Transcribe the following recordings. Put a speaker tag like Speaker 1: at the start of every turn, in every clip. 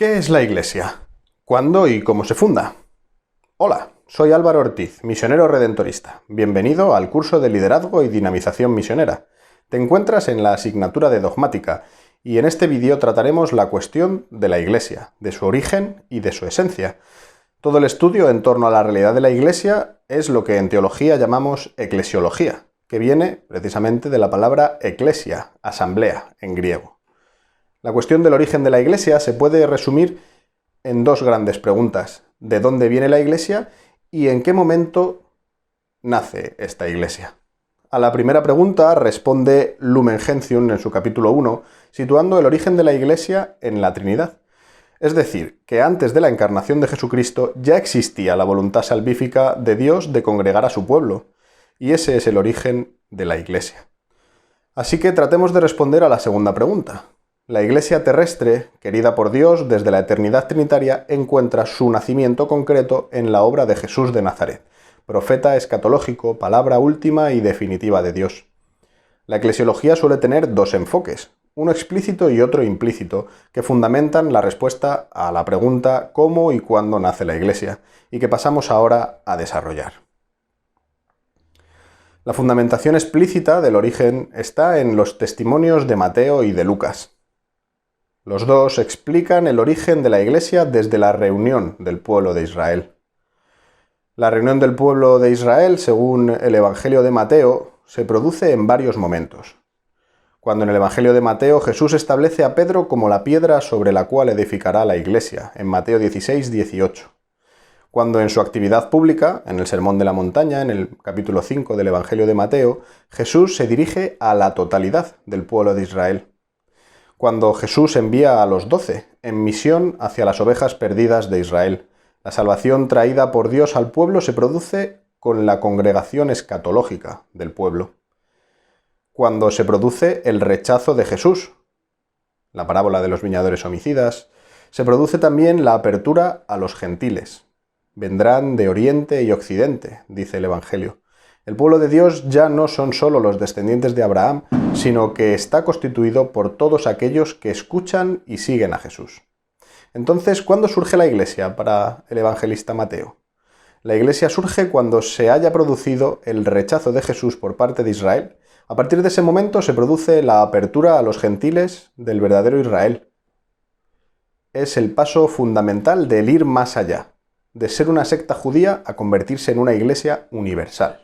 Speaker 1: ¿Qué es la Iglesia? ¿Cuándo y cómo se funda? Hola, soy Álvaro Ortiz, misionero redentorista. Bienvenido al curso de Liderazgo y Dinamización Misionera. Te encuentras en la asignatura de Dogmática y en este vídeo trataremos la cuestión de la Iglesia, de su origen y de su esencia. Todo el estudio en torno a la realidad de la Iglesia es lo que en teología llamamos eclesiología, que viene precisamente de la palabra eclesia, asamblea en griego. La cuestión del origen de la Iglesia se puede resumir en dos grandes preguntas: ¿de dónde viene la Iglesia y en qué momento nace esta Iglesia? A la primera pregunta responde Lumen Gentium en su capítulo 1, situando el origen de la Iglesia en la Trinidad. Es decir, que antes de la encarnación de Jesucristo ya existía la voluntad salvífica de Dios de congregar a su pueblo, y ese es el origen de la Iglesia. Así que tratemos de responder a la segunda pregunta. La Iglesia terrestre, querida por Dios desde la eternidad trinitaria, encuentra su nacimiento concreto en la obra de Jesús de Nazaret, profeta escatológico, palabra última y definitiva de Dios. La eclesiología suele tener dos enfoques, uno explícito y otro implícito, que fundamentan la respuesta a la pregunta ¿cómo y cuándo nace la Iglesia?, y que pasamos ahora a desarrollar. La fundamentación explícita del origen está en los testimonios de Mateo y de Lucas. Los dos explican el origen de la Iglesia desde la reunión del pueblo de Israel. La reunión del pueblo de Israel, según el Evangelio de Mateo, se produce en varios momentos. Cuando en el Evangelio de Mateo Jesús establece a Pedro como la piedra sobre la cual edificará la Iglesia, en Mateo 16, 18. Cuando en su actividad pública, en el Sermón de la Montaña, en el capítulo 5 del Evangelio de Mateo, Jesús se dirige a la totalidad del pueblo de Israel. Cuando Jesús envía a los 12 en misión hacia las ovejas perdidas de Israel. La salvación traída por Dios al pueblo se produce con la congregación escatológica del pueblo. Cuando se produce el rechazo de Jesús, la parábola de los viñadores homicidas, se produce también la apertura a los gentiles. Vendrán de oriente y occidente, dice el Evangelio. El pueblo de Dios ya no son solo los descendientes de Abraham, sino que está constituido por todos aquellos que escuchan y siguen a Jesús. Entonces, ¿cuándo surge la Iglesia para el evangelista Mateo? La Iglesia surge cuando se haya producido el rechazo de Jesús por parte de Israel. A partir de ese momento se produce la apertura a los gentiles del verdadero Israel. Es el paso fundamental del ir más allá, de ser una secta judía a convertirse en una Iglesia universal.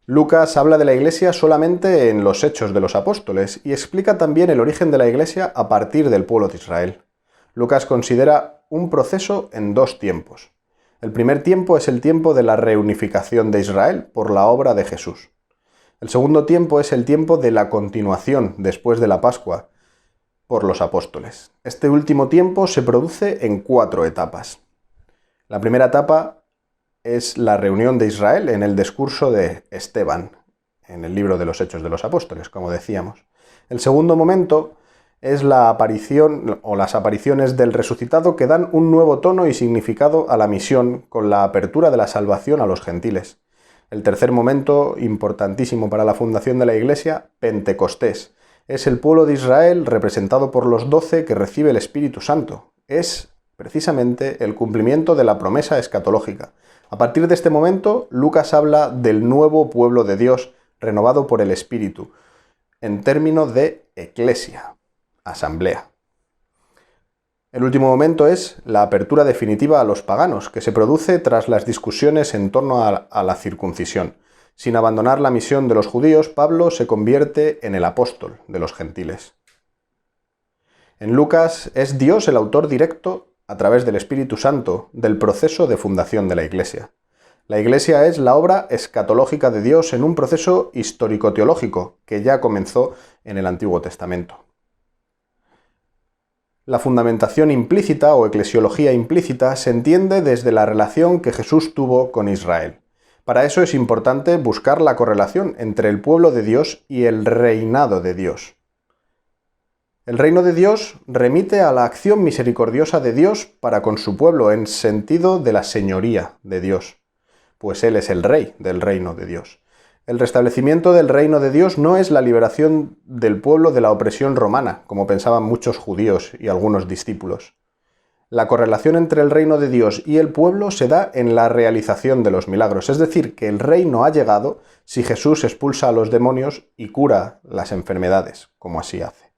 Speaker 1: Lucas habla de la Iglesia solamente en los Hechos de los Apóstoles y explica también el origen de la Iglesia a partir del pueblo de Israel. Lucas considera un proceso en dos tiempos. El primer tiempo es el tiempo de la reunificación de Israel por la obra de Jesús. El segundo tiempo es el tiempo de la continuación después de la Pascua por los apóstoles. Este último tiempo se produce en 4 etapas. La primera etapa es la reunión de Israel en el discurso de Esteban, en el libro de los Hechos de los Apóstoles, como decíamos. El segundo momento es la aparición o las apariciones del resucitado que dan un nuevo tono y significado a la misión con la apertura de la salvación a los gentiles. El tercer momento, importantísimo para la fundación de la Iglesia, Pentecostés. Es el pueblo de Israel representado por los 12 que recibe el Espíritu Santo. Es precisamente el cumplimiento de la promesa escatológica. A partir de este momento, Lucas habla del nuevo pueblo de Dios, renovado por el Espíritu, en términos de eclesia, asamblea. El último momento es la apertura definitiva a los paganos, que se produce tras las discusiones en torno a la circuncisión. Sin abandonar la misión de los judíos, Pablo se convierte en el apóstol de los gentiles. En Lucas es Dios el autor directo, a través del Espíritu Santo, del proceso de fundación de la Iglesia. La Iglesia es la obra escatológica de Dios en un proceso histórico-teológico que ya comenzó en el Antiguo Testamento. La fundamentación implícita o eclesiología implícita se entiende desde la relación que Jesús tuvo con Israel. Para eso es importante buscar la correlación entre el pueblo de Dios y el reinado de Dios. El reino de Dios remite a la acción misericordiosa de Dios para con su pueblo en sentido de la señoría de Dios, pues Él es el rey del reino de Dios. El restablecimiento del reino de Dios no es la liberación del pueblo de la opresión romana, como pensaban muchos judíos y algunos discípulos. La correlación entre el reino de Dios y el pueblo se da en la realización de los milagros, es decir, que el reino ha llegado si Jesús expulsa a los demonios y cura las enfermedades, como así hace.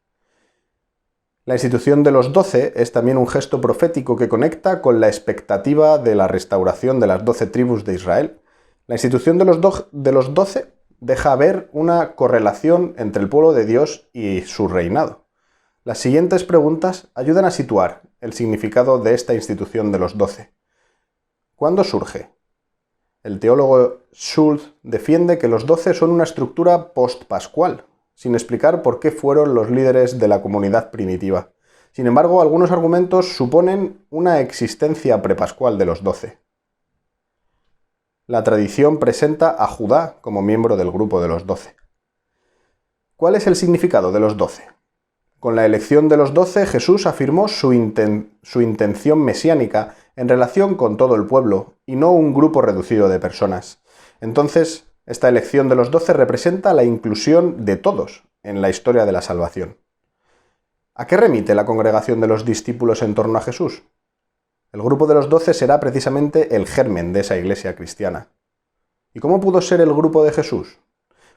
Speaker 1: La institución de los 12 es también un gesto profético que conecta con la expectativa de la restauración de las 12 tribus de Israel. La institución de los 12 deja ver una correlación entre el pueblo de Dios y su reinado. Las siguientes preguntas ayudan a situar el significado de esta institución de los 12. ¿Cuándo surge? El teólogo Schulz defiende que los 12 son una estructura post-pascual, sin explicar por qué fueron los líderes de la comunidad primitiva. Sin embargo, algunos argumentos suponen una existencia prepascual de los 12. La tradición presenta a Judá como miembro del grupo de los 12. ¿Cuál es el significado de los 12? Con la elección de los 12, Jesús afirmó su intención mesiánica en relación con todo el pueblo, y no un grupo reducido de personas. Entonces, esta elección de los 12 representa la inclusión de todos en la historia de la salvación. ¿A qué remite la congregación de los discípulos en torno a Jesús? El grupo de los 12 será precisamente el germen de esa iglesia cristiana. ¿Y cómo pudo ser el grupo de Jesús?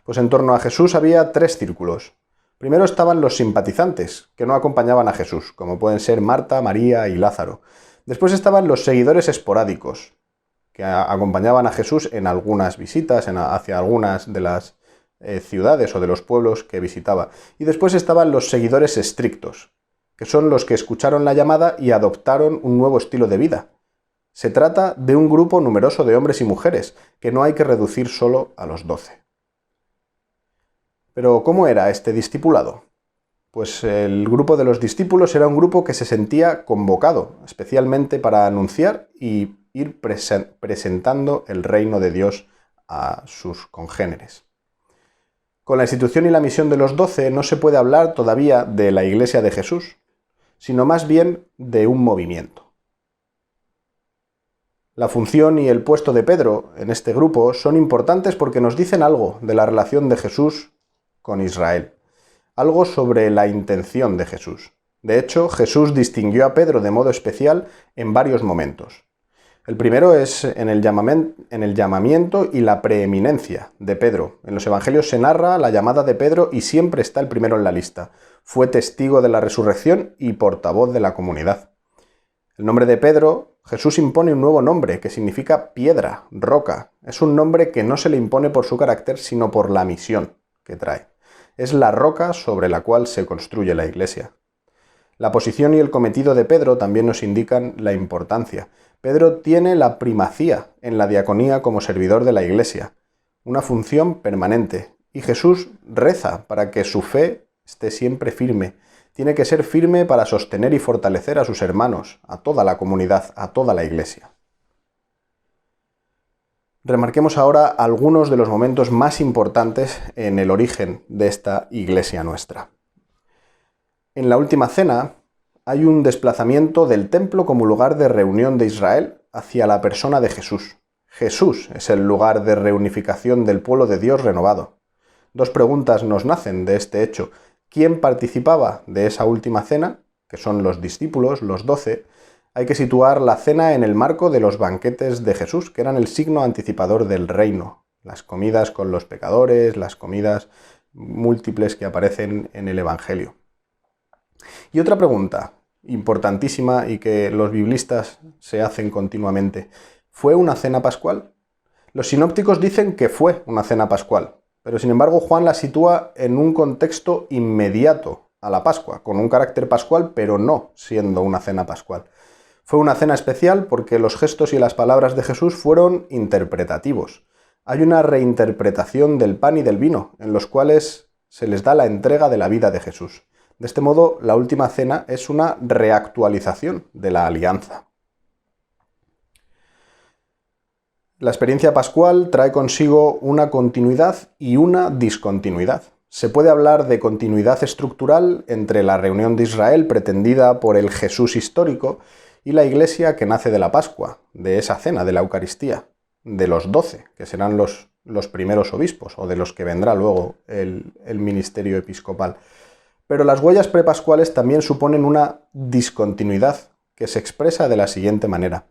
Speaker 1: Pues en torno a Jesús había 3 círculos. Primero estaban los simpatizantes, que no acompañaban a Jesús, como pueden ser Marta, María y Lázaro. Después estaban los seguidores esporádicos, que acompañaban a Jesús en algunas visitas hacia algunas de las ciudades o de los pueblos que visitaba. Y después estaban los seguidores estrictos, que son los que escucharon la llamada y adoptaron un nuevo estilo de vida. Se trata de un grupo numeroso de hombres y mujeres, que no hay que reducir solo a los 12. Pero ¿cómo era este discipulado? Pues el grupo de los discípulos era un grupo que se sentía convocado, especialmente para anunciar y ir presentando el reino de Dios a sus congéneres. Con la institución y la misión de los 12 no se puede hablar todavía de la Iglesia de Jesús, sino más bien de un movimiento. La función y el puesto de Pedro en este grupo son importantes porque nos dicen algo de la relación de Jesús con Israel, algo sobre la intención de Jesús. De hecho, Jesús distinguió a Pedro de modo especial en varios momentos. El primero es en el llamamiento y la preeminencia de Pedro. En los evangelios se narra la llamada de Pedro y siempre está el primero en la lista. Fue testigo de la resurrección y portavoz de la comunidad. El nombre de Pedro, Jesús impone un nuevo nombre que significa piedra, roca. Es un nombre que no se le impone por su carácter, sino por la misión que trae. Es la roca sobre la cual se construye la iglesia. La posición y el cometido de Pedro también nos indican la importancia. Pedro tiene la primacía en la diaconía como servidor de la iglesia, una función permanente, y Jesús reza para que su fe esté siempre firme. Tiene que ser firme para sostener y fortalecer a sus hermanos, a toda la comunidad, a toda la iglesia. Remarquemos ahora algunos de los momentos más importantes en el origen de esta iglesia nuestra. En la última cena hay un desplazamiento del templo como lugar de reunión de Israel hacia la persona de Jesús. Jesús es el lugar de reunificación del pueblo de Dios renovado. 2 preguntas nos nacen de este hecho. ¿Quién participaba de esa última cena? Que son los discípulos, los 12. Hay que situar la cena en el marco de los banquetes de Jesús, que eran el signo anticipador del reino. Las comidas con los pecadores, las comidas múltiples que aparecen en el Evangelio. Y otra pregunta importantísima y que los biblistas se hacen continuamente. ¿Fue una cena pascual? Los sinópticos dicen que fue una cena pascual, pero sin embargo Juan la sitúa en un contexto inmediato a la Pascua, con un carácter pascual, pero no siendo una cena pascual. Fue una cena especial porque los gestos y las palabras de Jesús fueron interpretativos. Hay una reinterpretación del pan y del vino, en los cuales se les da la entrega de la vida de Jesús. De este modo, la última cena es una reactualización de la alianza. La experiencia pascual trae consigo una continuidad y una discontinuidad. Se puede hablar de continuidad estructural entre la reunión de Israel pretendida por el Jesús histórico y la iglesia que nace de la Pascua, de esa cena, de la Eucaristía, de los 12, que serán los los primeros obispos, o de los que vendrá luego el ministerio episcopal. Pero las huellas prepascuales también suponen una discontinuidad que se expresa de la siguiente manera.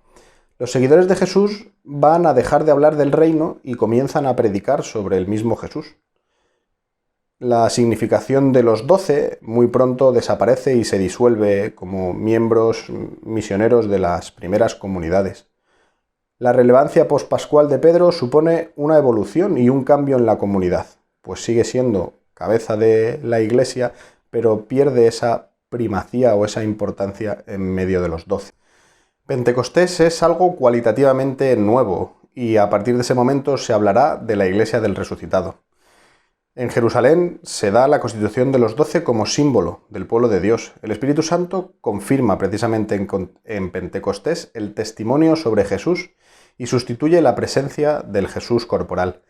Speaker 1: Los seguidores de Jesús van a dejar de hablar del reino y comienzan a predicar sobre el mismo Jesús. La significación de los 12 muy pronto desaparece y se disuelve como miembros misioneros de las primeras comunidades. La relevancia pospascual de Pedro supone una evolución y un cambio en la comunidad, pues sigue siendo cabeza de la Iglesia, pero pierde esa primacía o esa importancia en medio de los 12. Pentecostés es algo cualitativamente nuevo y a partir de ese momento se hablará de la Iglesia del Resucitado. En Jerusalén se da la constitución de los 12 como símbolo del pueblo de Dios. El Espíritu Santo confirma precisamente en Pentecostés el testimonio sobre Jesús y sustituye la presencia del Jesús corporal.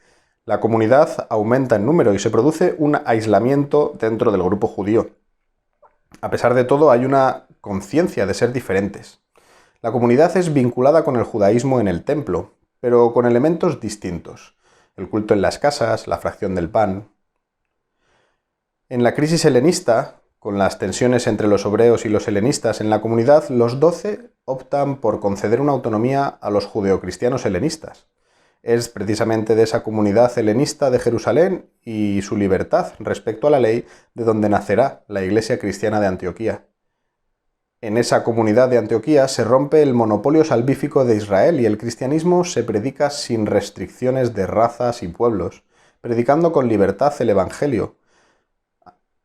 Speaker 1: La comunidad aumenta en número y se produce un aislamiento dentro del grupo judío. A pesar de todo, hay una conciencia de ser diferentes. La comunidad es vinculada con el judaísmo en el templo, pero con elementos distintos. El culto en las casas, la fracción del pan. En la crisis helenista, con las tensiones entre los hebreos y los helenistas en la comunidad, los 12 optan por conceder una autonomía a los judeocristianos helenistas. Es precisamente de esa comunidad helenista de Jerusalén y su libertad respecto a la ley de donde nacerá la Iglesia cristiana de Antioquía. En esa comunidad de Antioquía se rompe el monopolio salvífico de Israel y el cristianismo se predica sin restricciones de razas y pueblos, predicando con libertad el Evangelio,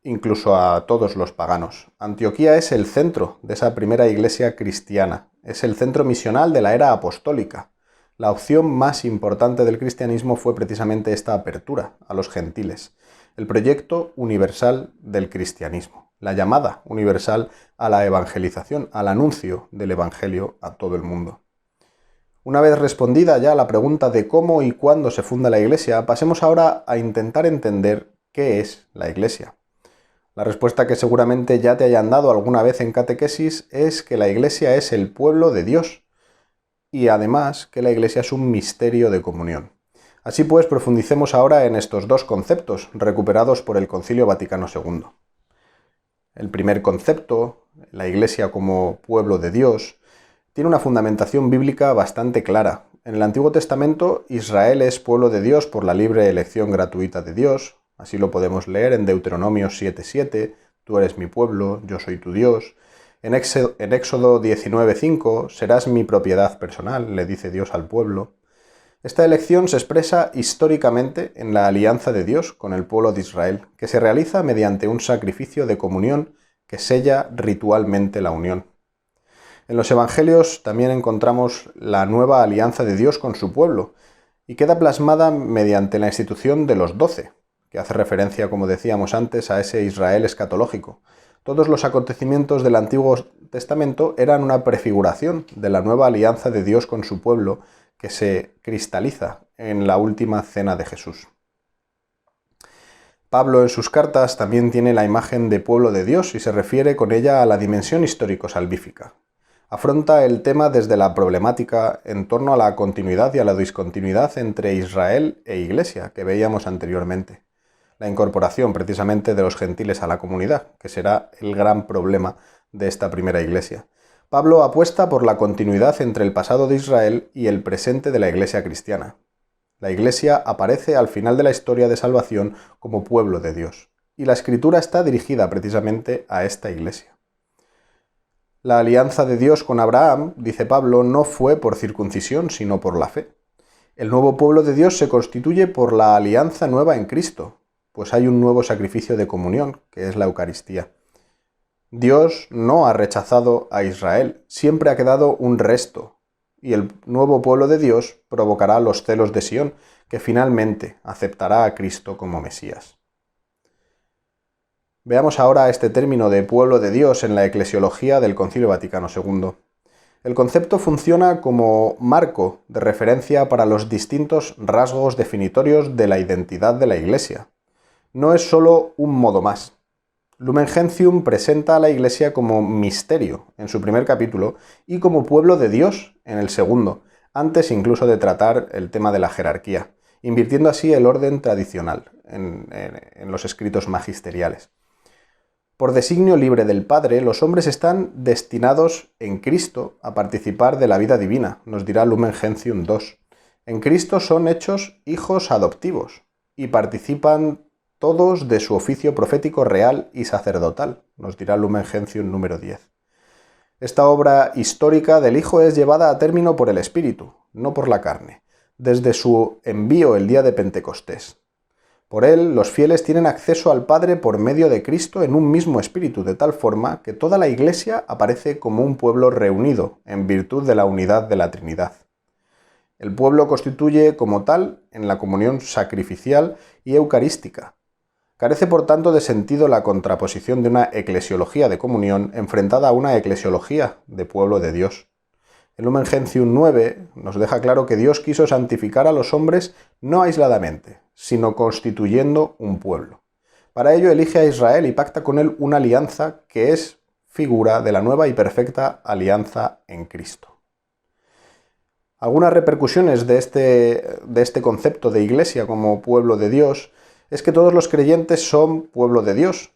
Speaker 1: incluso a todos los paganos. Antioquía es el centro de esa primera iglesia cristiana, es el centro misional de la era apostólica. La opción más importante del cristianismo fue precisamente esta apertura a los gentiles, el proyecto universal del cristianismo, la llamada universal a la evangelización, al anuncio del evangelio a todo el mundo. Una vez respondida ya la pregunta de cómo y cuándo se funda la iglesia, pasemos ahora a intentar entender qué es la iglesia. La respuesta que seguramente ya te hayan dado alguna vez en catequesis es que la Iglesia es el pueblo de Dios y además que la Iglesia es un misterio de comunión. Así pues, profundicemos ahora en estos dos conceptos recuperados por el Concilio Vaticano II. El primer concepto, la Iglesia como pueblo de Dios, tiene una fundamentación bíblica bastante clara. En el Antiguo Testamento, Israel es pueblo de Dios por la libre elección gratuita de Dios. Así lo podemos leer en Deuteronomio 7:7, tú eres mi pueblo, yo soy tu Dios. En Éxodo 19:5, serás mi propiedad personal, le dice Dios al pueblo. Esta elección se expresa históricamente en la alianza de Dios con el pueblo de Israel, que se realiza mediante un sacrificio de comunión que sella ritualmente la unión. En los Evangelios también encontramos la nueva alianza de Dios con su pueblo, y queda plasmada mediante la institución de los 12, que hace referencia, como decíamos antes, a ese Israel escatológico. Todos los acontecimientos del Antiguo Testamento eran una prefiguración de la nueva alianza de Dios con su pueblo, que se cristaliza en la última cena de Jesús. Pablo en sus cartas también tiene la imagen de pueblo de Dios y se refiere con ella a la dimensión histórico-salvífica. Afronta el tema desde la problemática en torno a la continuidad y a la discontinuidad entre Israel e Iglesia, que veíamos anteriormente. La incorporación precisamente de los gentiles a la comunidad, que será el gran problema de esta primera iglesia. Pablo apuesta por la continuidad entre el pasado de Israel y el presente de la iglesia cristiana. La iglesia aparece al final de la historia de salvación como pueblo de Dios, y la escritura está dirigida precisamente a esta iglesia. La alianza de Dios con Abraham, dice Pablo, no fue por circuncisión, sino por la fe. El nuevo pueblo de Dios se constituye por la alianza nueva en Cristo, pues hay un nuevo sacrificio de comunión, que es la Eucaristía. Dios no ha rechazado a Israel, siempre ha quedado un resto, y el nuevo pueblo de Dios provocará los celos de Sión, que finalmente aceptará a Cristo como Mesías. Veamos ahora este término de pueblo de Dios en la eclesiología del Concilio Vaticano II. El concepto funciona como marco de referencia para los distintos rasgos definitorios de la identidad de la Iglesia. No es solo un modo más. Lumen Gentium presenta a la Iglesia como misterio en su primer capítulo y como pueblo de Dios en el segundo, antes incluso de tratar el tema de la jerarquía. invirtiendo así el orden tradicional en los escritos magisteriales. Por designio libre del Padre, los hombres están destinados en Cristo a participar de la vida divina, nos dirá Lumen Gentium 2. En Cristo son hechos hijos adoptivos y participan todos de su oficio profético real y sacerdotal, nos dirá Lumen Gentium número 10. Esta obra histórica del Hijo es llevada a término por el Espíritu, no por la carne, desde su envío el día de Pentecostés. Por él, los fieles tienen acceso al Padre por medio de Cristo en un mismo espíritu, de tal forma que toda la Iglesia aparece como un pueblo reunido en virtud de la unidad de la Trinidad. El pueblo constituye como tal en la comunión sacrificial y eucarística. Carece por tanto de sentido la contraposición de una eclesiología de comunión enfrentada a una eclesiología de pueblo de Dios. El Lumen Gentium 9 nos deja claro que Dios quiso santificar a los hombres no aisladamente, sino constituyendo un pueblo. Para ello elige a Israel y pacta con él una alianza que es figura de la nueva y perfecta alianza en Cristo. Algunas repercusiones de este concepto de Iglesia como pueblo de Dios es que todos los creyentes son pueblo de Dios.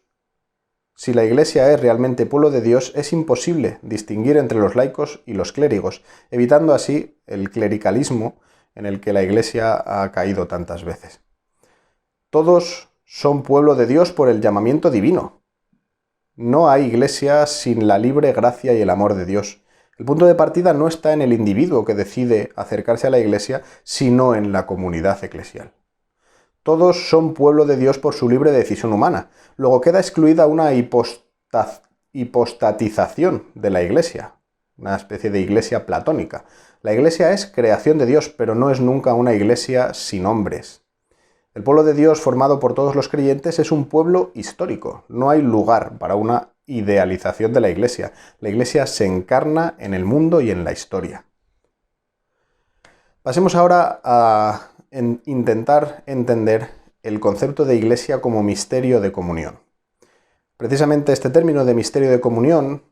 Speaker 1: Si la Iglesia es realmente pueblo de Dios, es imposible distinguir entre los laicos y los clérigos, evitando así el clericalismo en el que la Iglesia ha caído tantas veces. Todos son pueblo de Dios por el llamamiento divino. No hay Iglesia sin la libre gracia y el amor de Dios. El punto de partida no está en el individuo que decide acercarse a la Iglesia, sino en la comunidad eclesial. Todos son pueblo de Dios por su libre decisión humana. Luego queda excluida una hipostatización de la Iglesia, una especie de iglesia platónica. La Iglesia es creación de Dios, pero no es nunca una iglesia sin hombres. El pueblo de Dios formado por todos los creyentes es un pueblo histórico. No hay lugar para una idealización de la Iglesia. La Iglesia se encarna en el mundo y en la historia. Pasemos ahora a intentar entender el concepto de Iglesia como misterio de comunión. Precisamente este término de misterio de comunión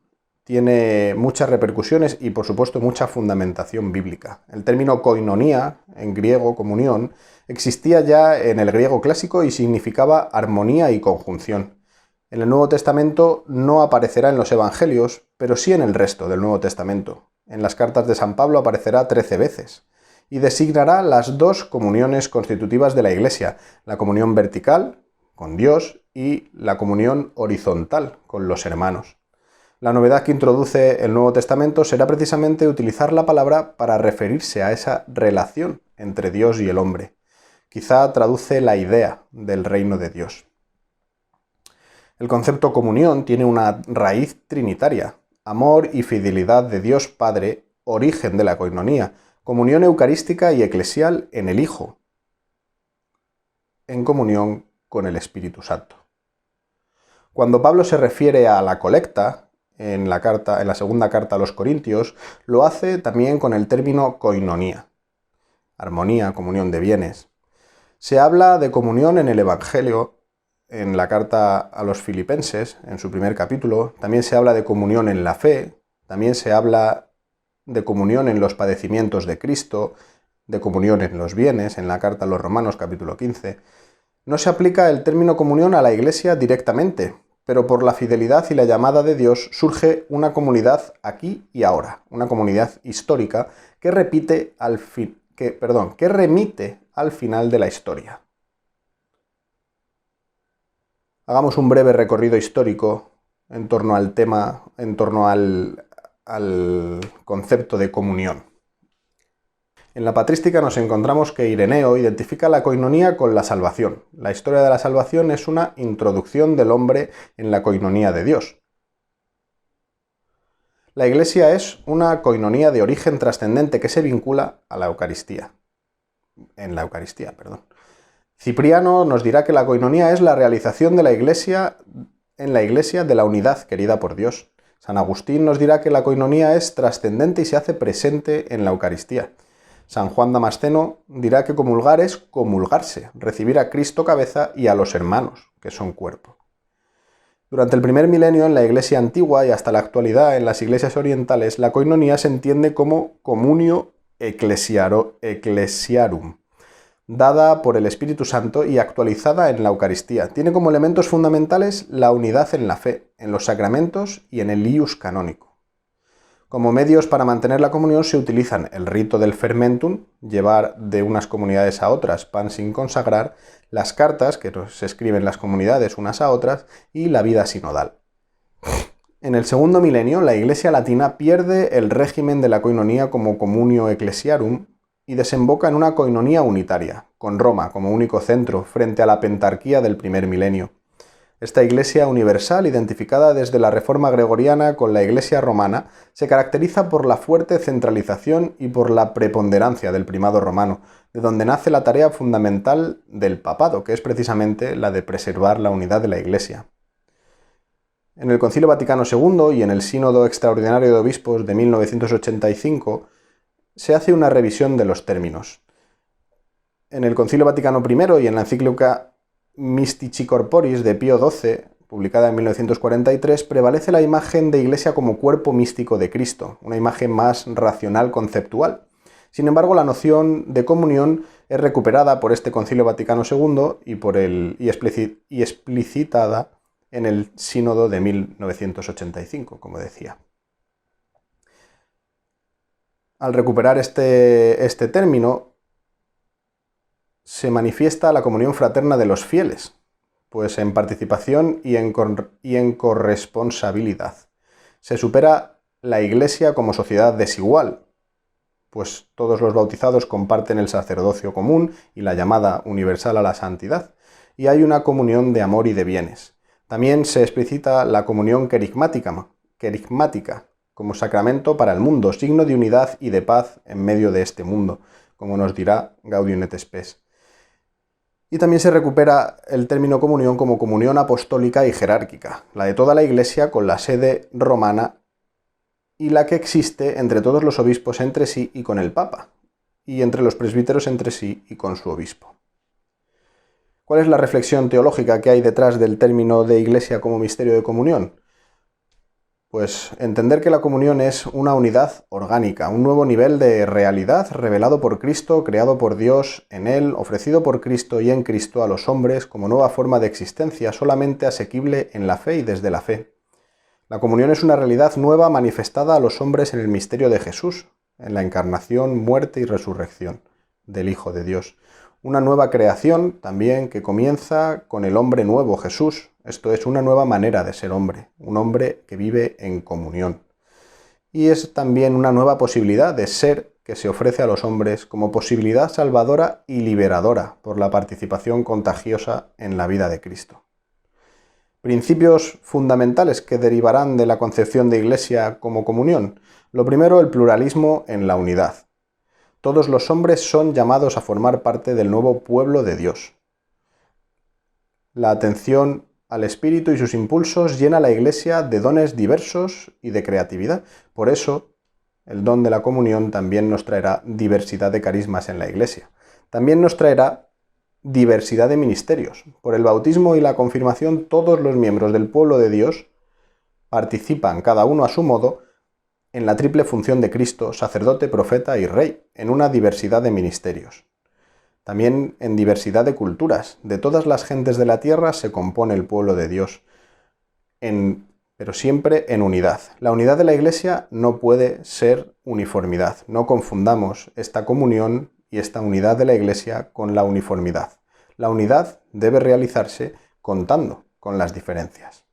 Speaker 1: tiene muchas repercusiones y, por supuesto, mucha fundamentación bíblica. El término koinonía, en griego comunión, existía ya en el griego clásico y significaba armonía y conjunción. En el Nuevo Testamento no aparecerá en los Evangelios, pero sí en el resto del Nuevo Testamento. En las cartas de San Pablo aparecerá 13 veces. Y designará las dos comuniones constitutivas de la Iglesia, la comunión vertical, con Dios, y la comunión horizontal, con los hermanos. La novedad que introduce el Nuevo Testamento será precisamente utilizar la palabra para referirse a esa relación entre Dios y el hombre. Quizá traduce la idea del reino de Dios. El concepto comunión tiene una raíz trinitaria, amor y fidelidad de Dios Padre, origen de la koinonía, comunión eucarística y eclesial en el Hijo, en comunión con el Espíritu Santo. Cuando Pablo se refiere a la colecta, en la segunda carta a los Corintios, lo hace también con el término koinonía, armonía, comunión de bienes. Se habla de comunión en el Evangelio, en la carta a los Filipenses, en su primer capítulo. También se habla de comunión en la fe, también se habla de comunión en los padecimientos de Cristo, de comunión en los bienes, en la carta a los Romanos capítulo 15. No se aplica el término comunión a la Iglesia directamente, pero por la fidelidad y la llamada de Dios surge una comunidad aquí y ahora, una comunidad histórica que remite al final de la historia. Hagamos un breve recorrido histórico en torno al tema, al concepto de comunión. En la patrística nos encontramos que Ireneo identifica la koinonía con la salvación. La historia de la salvación es una introducción del hombre en la koinonía de Dios. La Iglesia es una koinonía de origen trascendente que se vincula a la Eucaristía. Cipriano nos dirá que la koinonía es la realización de la Iglesia en la Iglesia de la unidad querida por Dios. San Agustín nos dirá que la koinonía es trascendente y se hace presente en la Eucaristía. San Juan Damasceno dirá que comulgar es comulgarse, recibir a Cristo cabeza y a los hermanos, que son cuerpo. Durante el primer milenio en la Iglesia antigua y hasta la actualidad en las iglesias orientales, la koinonía se entiende como communio ecclesiarum, dada por el Espíritu Santo y actualizada en la Eucaristía. Tiene como elementos fundamentales la unidad en la fe, en los sacramentos y en el ius canónico. Como medios para mantener la comunión se utilizan el rito del fermentum, llevar de unas comunidades a otras pan sin consagrar, las cartas que se escriben las comunidades unas a otras y la vida sinodal. En el segundo milenio, la Iglesia latina pierde el régimen de la coinonía como communio ecclesiarum y desemboca en una coinonía unitaria, con Roma como único centro frente a la pentarquía del primer milenio. Esta Iglesia universal, identificada desde la Reforma Gregoriana con la Iglesia romana, se caracteriza por la fuerte centralización y por la preponderancia del primado romano, de donde nace la tarea fundamental del papado, que es precisamente la de preservar la unidad de la Iglesia. En el Concilio Vaticano II y en el Sínodo Extraordinario de Obispos de 1985 se hace una revisión de los términos. En el Concilio Vaticano I y en la encíclica Mystici Corporis de Pío XII, publicada en 1943, prevalece la imagen de Iglesia como cuerpo místico de Cristo, una imagen más racional conceptual. Sin embargo, la noción de comunión es recuperada por este Concilio Vaticano II y explicitada en el Sínodo de 1985, como decía. Al recuperar este término, se manifiesta la comunión fraterna de los fieles, pues en participación y en corresponsabilidad. Se supera la Iglesia como sociedad desigual, pues todos los bautizados comparten el sacerdocio común y la llamada universal a la santidad, y hay una comunión de amor y de bienes. También se explicita la comunión querigmática como sacramento para el mundo, signo de unidad y de paz en medio de este mundo, como nos dirá Gaudium et Spes. Y también se recupera el término comunión como comunión apostólica y jerárquica, la de toda la Iglesia con la sede romana y la que existe entre todos los obispos entre sí y con el Papa, y entre los presbíteros entre sí y con su obispo. ¿Cuál es la reflexión teológica que hay detrás del término de Iglesia como misterio de comunión? Pues entender que la comunión es una unidad orgánica, un nuevo nivel de realidad revelado por Cristo, creado por Dios en Él, ofrecido por Cristo y en Cristo a los hombres como nueva forma de existencia, solamente asequible en la fe y desde la fe. La comunión es una realidad nueva manifestada a los hombres en el misterio de Jesús, en la encarnación, muerte y resurrección del Hijo de Dios. Una nueva creación también que comienza con el hombre nuevo, Jesús. Esto es una nueva manera de ser hombre, un hombre que vive en comunión. Y es también una nueva posibilidad de ser que se ofrece a los hombres como posibilidad salvadora y liberadora por la participación contagiosa en la vida de Cristo. Principios fundamentales que derivarán de la concepción de Iglesia como comunión. Lo primero, el pluralismo en la unidad. Todos los hombres son llamados a formar parte del nuevo pueblo de Dios. La atención al Espíritu y sus impulsos llena a la Iglesia de dones diversos y de creatividad. Por eso, el don de la comunión también nos traerá diversidad de carismas en la Iglesia. También nos traerá diversidad de ministerios. Por el bautismo y la confirmación, todos los miembros del pueblo de Dios participan, cada uno a su modo, en la triple función de Cristo, sacerdote, profeta y rey, en una diversidad de ministerios. También en diversidad de culturas. De todas las gentes de la tierra se compone el pueblo de Dios, pero siempre en unidad. La unidad de la Iglesia no puede ser uniformidad. No confundamos esta comunión y esta unidad de la Iglesia con la uniformidad. La unidad debe realizarse contando con las diferencias.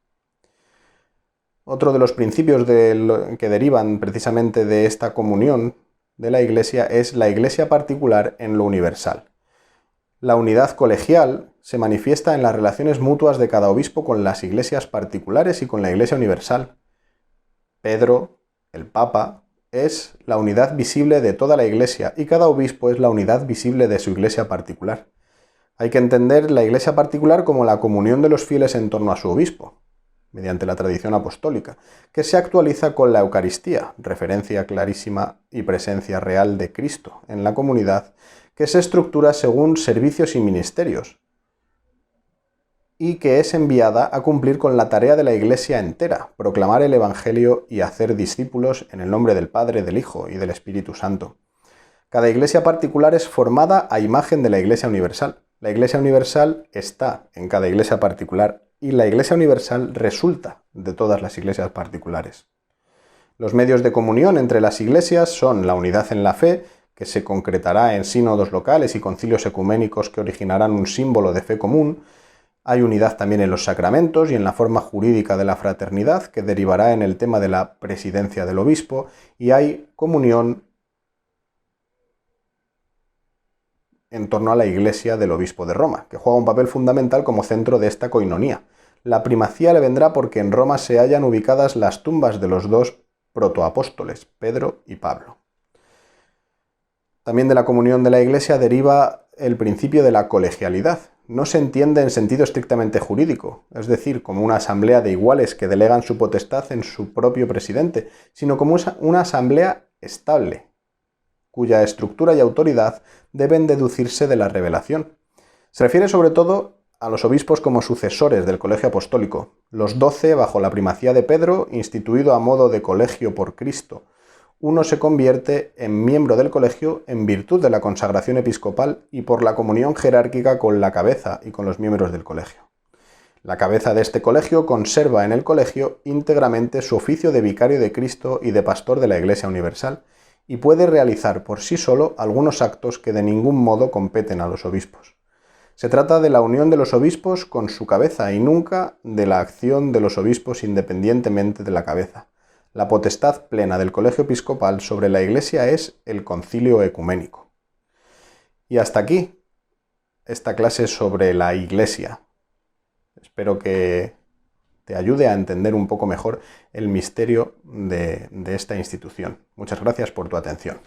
Speaker 1: Otro de los principios que derivan precisamente de esta comunión de la Iglesia es la Iglesia particular en lo universal. La unidad colegial se manifiesta en las relaciones mutuas de cada obispo con las iglesias particulares y con la Iglesia universal. Pedro, el Papa, es la unidad visible de toda la Iglesia y cada obispo es la unidad visible de su iglesia particular. Hay que entender la iglesia particular como la comunión de los fieles en torno a su obispo, mediante la tradición apostólica, que se actualiza con la Eucaristía, referencia clarísima y presencia real de Cristo en la comunidad, que se estructura según servicios y ministerios, y que es enviada a cumplir con la tarea de la Iglesia entera, proclamar el Evangelio y hacer discípulos en el nombre del Padre, del Hijo y del Espíritu Santo. Cada iglesia particular es formada a imagen de la Iglesia universal. La Iglesia universal está en cada iglesia particular y la Iglesia universal resulta de todas las iglesias particulares. Los medios de comunión entre las iglesias son la unidad en la fe, que se concretará en sínodos locales y concilios ecuménicos que originarán un símbolo de fe común. Hay unidad también en los sacramentos y en la forma jurídica de la fraternidad, que derivará en el tema de la presidencia del obispo, y hay comunión en torno a la iglesia del obispo de Roma, que juega un papel fundamental como centro de esta coinonía. La primacía le vendrá porque en Roma se hallan ubicadas las tumbas de los dos protoapóstoles, Pedro y Pablo. También de la comunión de la iglesia deriva el principio de la colegialidad. No se entiende en sentido estrictamente jurídico, es decir, como una asamblea de iguales que delegan su potestad en su propio presidente, sino como una asamblea estable, cuya estructura y autoridad deben deducirse de la revelación. Se refiere sobre todo a los obispos como sucesores del colegio apostólico, los 12 bajo la primacía de Pedro, instituido a modo de colegio por Cristo. Uno se convierte en miembro del colegio en virtud de la consagración episcopal y por la comunión jerárquica con la cabeza y con los miembros del colegio. La cabeza de este colegio conserva en el colegio íntegramente su oficio de vicario de Cristo y de pastor de la Iglesia universal, y puede realizar por sí solo algunos actos que de ningún modo competen a los obispos. Se trata de la unión de los obispos con su cabeza y nunca de la acción de los obispos independientemente de la cabeza. La potestad plena del colegio episcopal sobre la Iglesia es el concilio ecuménico. Y hasta aquí esta clase sobre la Iglesia. Espero que te ayude a entender un poco mejor el misterio de esta institución. Muchas gracias por tu atención.